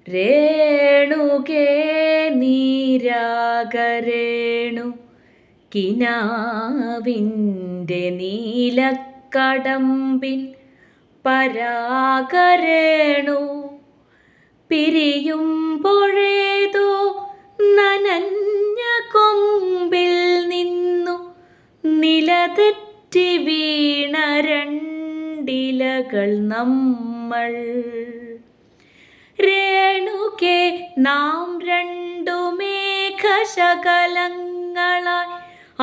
രേണുകേ നീരാഗരേണു കിനാവിൻ്റെ നീലക്കടമ്പിൻ പരാഗരേണു പിരിയുമ്പോഴേതോ നനഞ്ഞ കൊമ്പിൽ നിന്നു നിലതെറ്റി വീണ രണ്ടിലകൾ നമ്മൾ. രേണുകേ നാം രണ്ടു മേഘശകലങ്ങളായി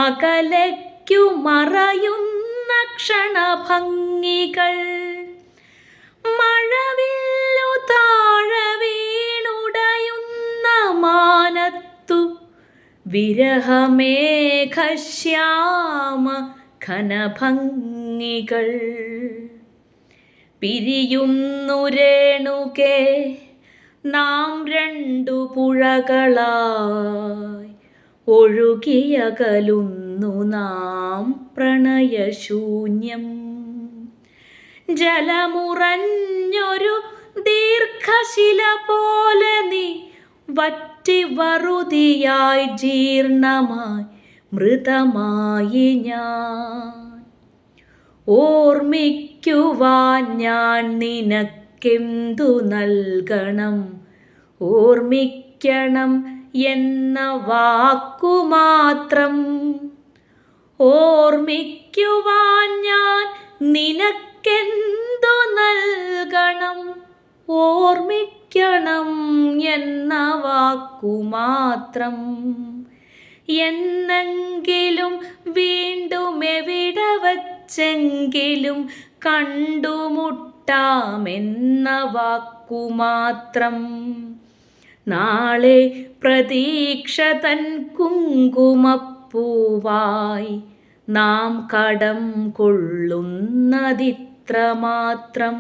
അകലയ്ക്കു മറയുന്ന ക്ഷണഭംഗികൾ. മഴവില്ലു താഴെ വീണുടയുന്ന മാനത്തു വിരഹമേഘശ്യാമ ഘനഭംഗികൾ. പിരിയുന്നു രേണുകേ നാം രണ്ടു പുഴകളായി ഒഴുകിയകലുന്നു നാം പ്രണയശൂന്യം. ജലമുറഞ്ഞൊരു ദീർഘശില പോലെ നീ വറ്റി വറുതിയായി ജീർണമായി മൃതമായി ഞാൻ. ഓർമ്മിക്കുവാൻ ഞാൻ നിനക്കെന്തു നൽകണം? ഓർമ്മിക്കണം എന്ന വാക്കുമാത്രം. ഓർമ്മിക്കുവാൻ ഞാൻ നിനക്കെന്തു നൽകണം? ഓർമ്മിക്കണം എന്ന വാക്കുമാത്രം. എന്നെങ്കിലും വീണ്ടും എവിടെ വച്ചെങ്കിലും കണ്ടുമുട്ടാമെന്ന വാക്കുമാത്രം. നാളെ പ്രതീക്ഷ തൻ കുങ്കുമപ്പൂവായി നാം കടം കൊള്ളുന്നതിത്രമാത്രം.